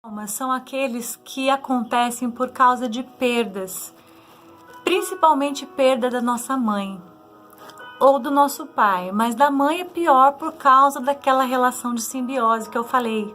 Traumas são aqueles que acontecem por causa de perdas, principalmente perda da nossa mãe ou do nosso pai, mas da mãe é pior por causa daquela relação de simbiose que eu falei.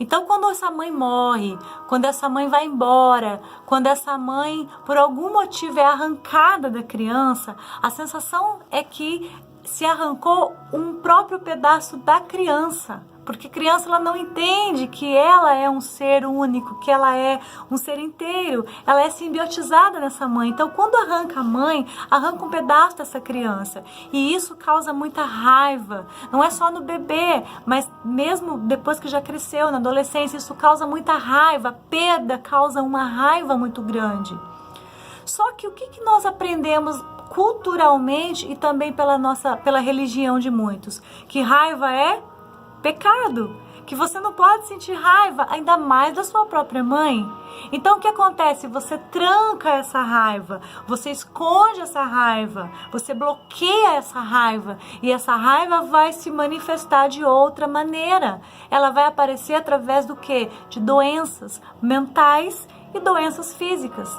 Então, quando essa mãe morre, quando essa mãe vai embora, quando essa mãe, por algum motivo, é arrancada da criança, a sensação é que se arrancou um próprio pedaço da criança. Porque a criança ela não entende que ela é um ser único, que ela é um ser inteiro, ela é simbiotizada nessa mãe. Então, quando arranca a mãe, arranca um pedaço dessa criança. E isso causa muita raiva. Não é só no bebê, mas mesmo depois que já cresceu, na adolescência, isso causa muita raiva. A perda causa uma raiva muito grande. Só que o que nós aprendemos culturalmente e também pela religião de muitos? Que raiva é pecado, que você não pode sentir raiva, ainda mais da sua própria mãe. Então o que acontece? Você tranca essa raiva, você esconde essa raiva, você bloqueia essa raiva e essa raiva vai se manifestar de outra maneira. Ela vai aparecer através do quê? De doenças mentais e doenças físicas.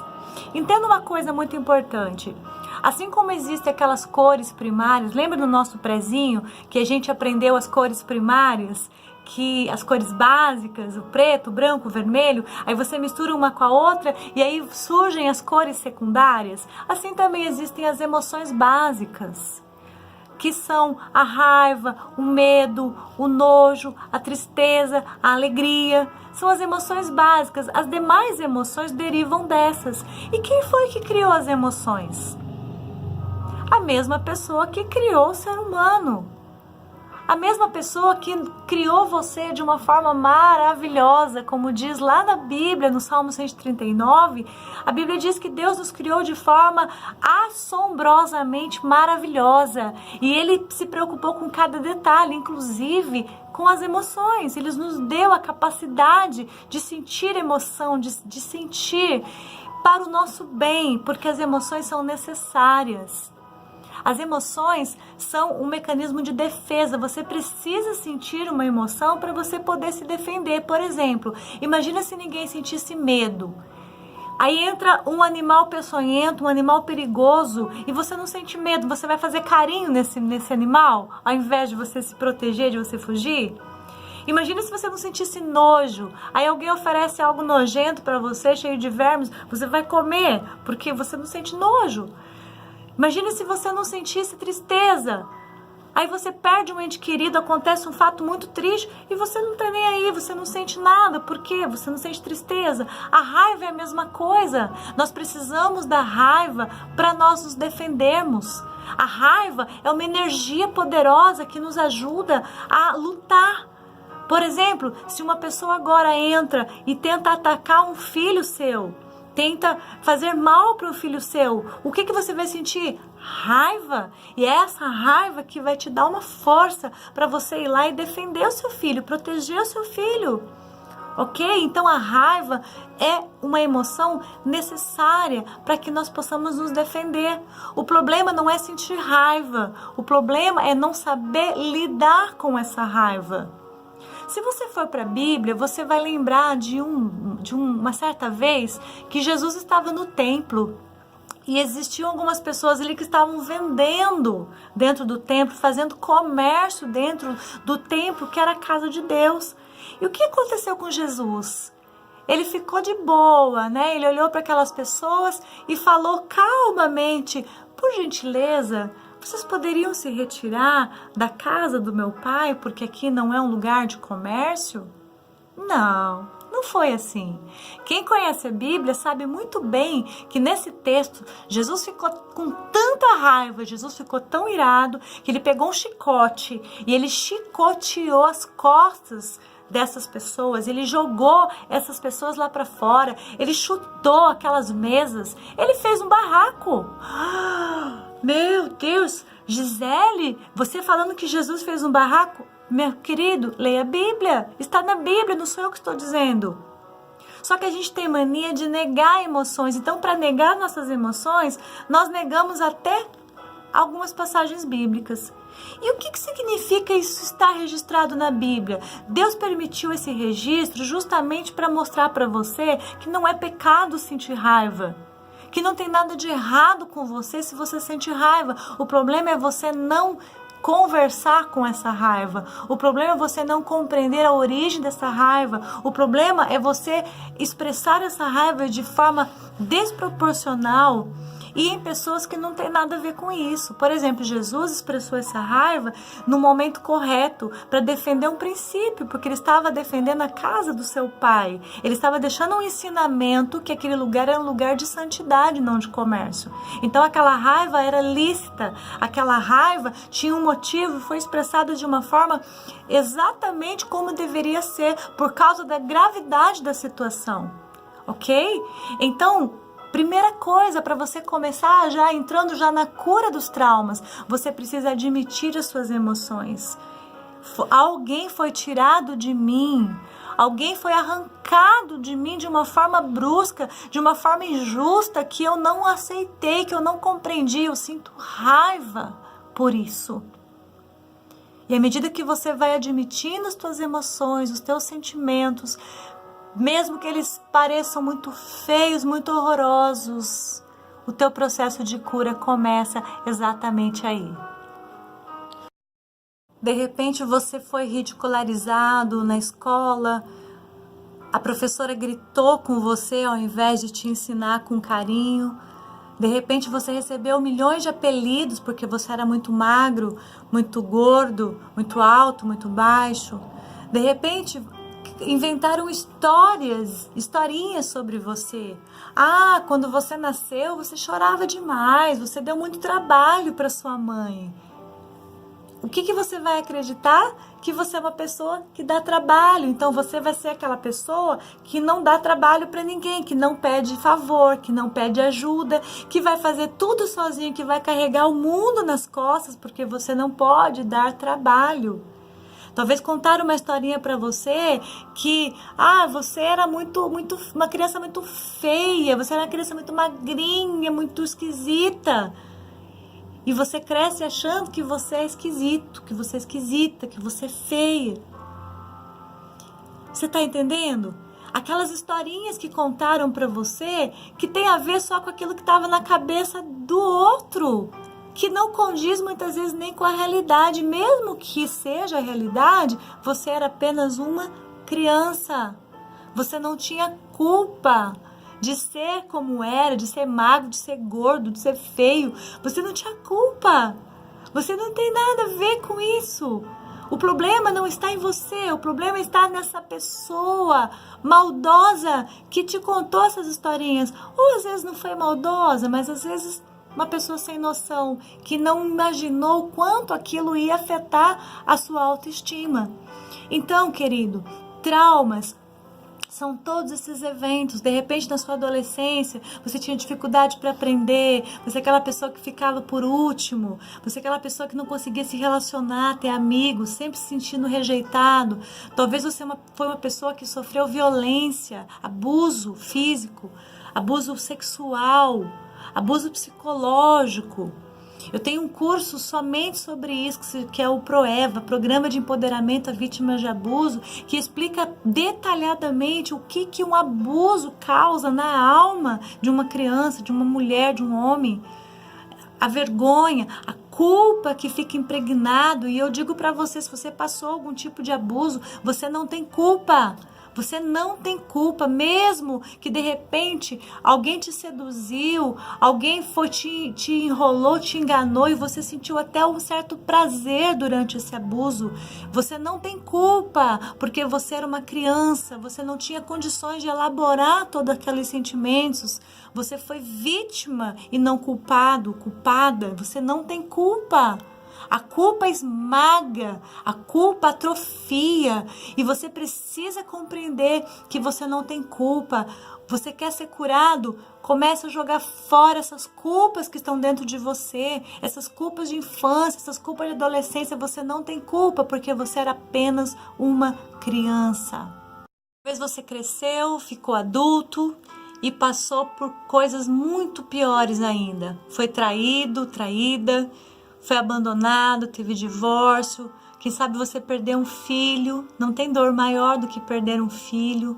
Entenda uma coisa muito importante. Assim como existem aquelas cores primárias, lembra do nosso prezinho que a gente aprendeu as cores primárias, que as cores básicas, o preto, o branco, o vermelho, aí você mistura uma com a outra e aí surgem as cores secundárias? Assim também existem as emoções básicas, que são a raiva, o medo, o nojo, a tristeza, a alegria. São as emoções básicas. As demais emoções derivam dessas. E quem foi que criou as emoções? A mesma pessoa que criou o ser humano. A mesma pessoa que criou você de uma forma maravilhosa, como diz lá na Bíblia, no Salmo 139, a Bíblia diz que Deus nos criou de forma assombrosamente maravilhosa. E Ele se preocupou com cada detalhe, inclusive com as emoções. Ele nos deu a capacidade de sentir emoção, de sentir para o nosso bem, porque as emoções são necessárias. As emoções são um mecanismo de defesa. Você precisa sentir uma emoção para você poder se defender. Por exemplo, imagina se ninguém sentisse medo. Aí entra um animal peçonhento, um animal perigoso, e você não sente medo. Você vai fazer carinho nesse animal, ao invés de você se proteger, de você fugir? Imagina se você não sentisse nojo. Aí alguém oferece algo nojento para você, cheio de vermes. Você vai comer, porque você não sente nojo. Imagine se você não sentisse tristeza. Aí você perde um ente querido, acontece um fato muito triste e você não tá nem aí, você não sente nada. Por quê? Você não sente tristeza. A raiva é a mesma coisa. Nós precisamos da raiva para nós nos defendermos. A raiva é uma energia poderosa que nos ajuda a lutar. Por exemplo, se uma pessoa agora entra e tenta atacar um filho seu, tenta fazer mal para o filho seu, o que você vai sentir? Raiva. E é essa raiva que vai te dar uma força para você ir lá e defender o seu filho, proteger o seu filho. Ok? Então a raiva é uma emoção necessária para que nós possamos nos defender. O problema não é sentir raiva, o problema é não saber lidar com essa raiva. Se você for para a Bíblia, você vai lembrar de uma certa vez que Jesus estava no templo e existiam algumas pessoas ali que estavam vendendo dentro do templo, fazendo comércio dentro do templo, que era a casa de Deus. E o que aconteceu com Jesus? Ele ficou de boa, né? Ele olhou para aquelas pessoas e falou calmamente: por gentileza, vocês poderiam se retirar da casa do meu pai, porque aqui não é um lugar de comércio? Não foi assim. Quem conhece a Bíblia sabe muito bem que nesse texto, Jesus ficou com tanta raiva, Jesus ficou tão irado, que ele pegou um chicote e ele chicoteou as costas dessas pessoas, ele jogou essas pessoas lá para fora, ele chutou aquelas mesas, ele fez um barraco. Meu Deus, Gisele, você falando que Jesus fez um barraco? Meu querido, leia a Bíblia, está na Bíblia, não sou eu que estou dizendo. Só que a gente tem mania de negar emoções, então para negar nossas emoções, nós negamos até algumas passagens bíblicas. E o que significa isso estar registrado na Bíblia? Deus permitiu esse registro justamente para mostrar para você que não é pecado sentir raiva, que não tem nada de errado com você se você sente raiva. O problema é você não conversar com essa raiva. O problema é você não compreender a origem dessa raiva. O problema é você expressar essa raiva de forma desproporcional e em pessoas que não tem nada a ver com isso. Por exemplo, Jesus expressou essa raiva no momento correto para defender um princípio, porque ele estava defendendo a casa do seu pai. Ele estava deixando um ensinamento que aquele lugar era um lugar de santidade, não de comércio. Então aquela raiva era lícita, aquela raiva tinha um motivo, foi expressada de uma forma exatamente como deveria ser, por causa da gravidade da situação. Ok? Então, primeira coisa, para você começar já entrando já na cura dos traumas, você precisa admitir as suas emoções. Alguém foi tirado de mim, alguém foi arrancado de mim de uma forma brusca, de uma forma injusta, que eu não aceitei, que eu não compreendi. Eu sinto raiva por isso. E à medida que você vai admitindo as suas emoções, os teus sentimentos, mesmo que eles pareçam muito feios, muito horrorosos, o teu processo de cura começa exatamente aí. De repente você foi ridicularizado na escola, a professora gritou com você ao invés de te ensinar com carinho. De repente você recebeu milhões de apelidos porque você era muito magro, muito gordo, muito alto, muito baixo. De repente inventaram historinhas sobre você. Ah, quando você nasceu, você chorava demais, você deu muito trabalho para sua mãe. O que você vai acreditar? Que você é uma pessoa que dá trabalho. Então você vai ser aquela pessoa que não dá trabalho para ninguém, que não pede favor, que não pede ajuda, que vai fazer tudo sozinho, que vai carregar o mundo nas costas porque você não pode dar trabalho. Talvez contaram uma historinha para você que você era uma criança muito feia, você era uma criança muito magrinha, muito esquisita. E você cresce achando que você é esquisito, que você é esquisita, que você é feia. Você está entendendo? Aquelas historinhas que contaram para você que tem a ver só com aquilo que estava na cabeça do outro, que não condiz muitas vezes nem com a realidade. Mesmo que seja a realidade, você era apenas uma criança. Você não tinha culpa de ser como era, de ser magro, de ser gordo, de ser feio. Você não tinha culpa. Você não tem nada a ver com isso. O problema não está em você, o problema está nessa pessoa maldosa que te contou essas historinhas. Ou às vezes não foi maldosa, mas às vezes uma pessoa sem noção, que não imaginou o quanto aquilo ia afetar a sua autoestima. Então, querido, traumas são todos esses eventos. De repente, na sua adolescência, você tinha dificuldade para aprender, você é aquela pessoa que ficava por último, você é aquela pessoa que não conseguia se relacionar, ter amigos, sempre se sentindo rejeitado. Talvez você foi uma pessoa que sofreu violência, abuso físico, abuso sexual, abuso psicológico. Eu tenho um curso somente sobre isso, que é o PROEVA, Programa de Empoderamento a Vítimas de Abuso, que explica detalhadamente o que um abuso causa na alma de uma criança, de uma mulher, de um homem. A vergonha, a culpa que fica impregnado. E eu digo para você, se você passou algum tipo de abuso, você não tem culpa. Você não tem culpa, mesmo que de repente alguém te seduziu, alguém te enrolou, te enganou e você sentiu até um certo prazer durante esse abuso. Você não tem culpa, porque você era uma criança, você não tinha condições de elaborar todos aqueles sentimentos. Você foi vítima e não culpado, culpada. Você não tem culpa. A culpa esmaga, a culpa atrofia e você precisa compreender que você não tem culpa. Você quer ser curado? Comece a jogar fora essas culpas que estão dentro de você, essas culpas de infância, essas culpas de adolescência. Você não tem culpa porque você era apenas uma criança. Talvez você cresceu, ficou adulto e passou por coisas muito piores ainda. Foi traído, traída, foi abandonado, teve divórcio. Quem sabe você perdeu um filho, não tem dor maior do que perder um filho.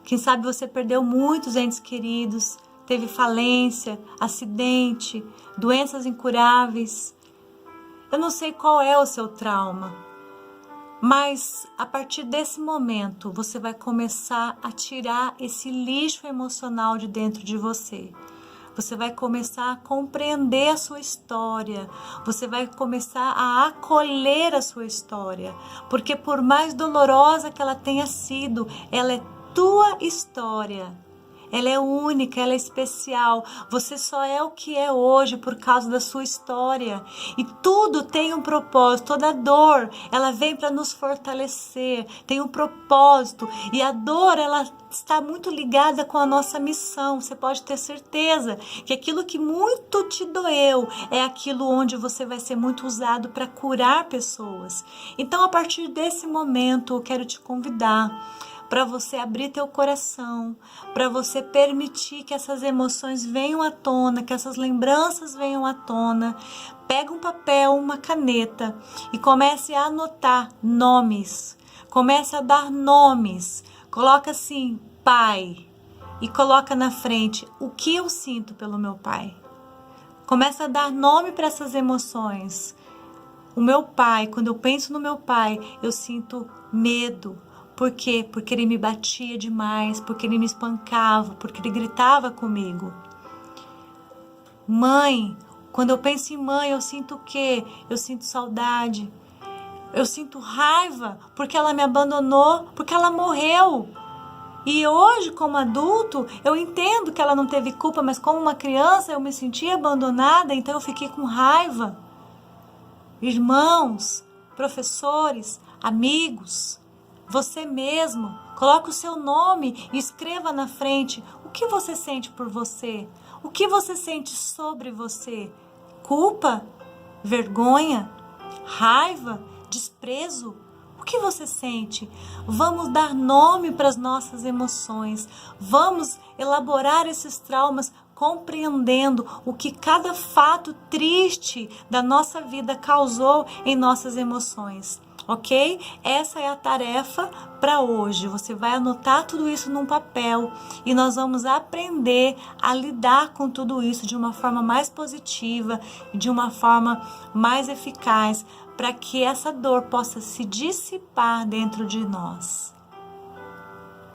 Quem sabe você perdeu muitos entes queridos, teve falência, acidente, doenças incuráveis. Eu não sei qual é o seu trauma, mas a partir desse momento você vai começar a tirar esse lixo emocional de dentro de você. Você vai começar a compreender a sua história, você vai começar a acolher a sua história, porque por mais dolorosa que ela tenha sido, ela é tua história. Ela é única, ela é especial. Você só é o que é hoje por causa da sua história. E tudo tem um propósito. Toda dor, ela vem para nos fortalecer. Tem um propósito. E a dor, ela está muito ligada com a nossa missão. Você pode ter certeza que aquilo que muito te doeu é aquilo onde você vai ser muito usado para curar pessoas. Então, a partir desse momento, eu quero te convidar para você abrir teu coração, para você permitir que essas emoções venham à tona, que essas lembranças venham à tona. Pega um papel, uma caneta e comece a anotar nomes. Comece a dar nomes. Coloca assim, pai, e coloca na frente o que eu sinto pelo meu pai. Comece a dar nome para essas emoções. O meu pai, quando eu penso no meu pai, eu sinto medo. Por quê? Porque ele me batia demais, porque ele me espancava, porque ele gritava comigo. Mãe, quando eu penso em mãe, eu sinto o quê? Eu sinto saudade. Eu sinto raiva, porque ela me abandonou, porque ela morreu. E hoje, como adulto, eu entendo que ela não teve culpa, mas como uma criança eu me sentia abandonada, então eu fiquei com raiva. Irmãos, professores, amigos, você mesmo, coloque o seu nome e escreva na frente o que você sente por você, o que você sente sobre você. Culpa? Vergonha? Raiva? Desprezo? O que você sente? Vamos dar nome para as nossas emoções, vamos elaborar esses traumas compreendendo o que cada fato triste da nossa vida causou em nossas emoções. Ok? Essa é a tarefa para hoje. Você vai anotar tudo isso num papel e nós vamos aprender a lidar com tudo isso de uma forma mais positiva, de uma forma mais eficaz, para que essa dor possa se dissipar dentro de nós.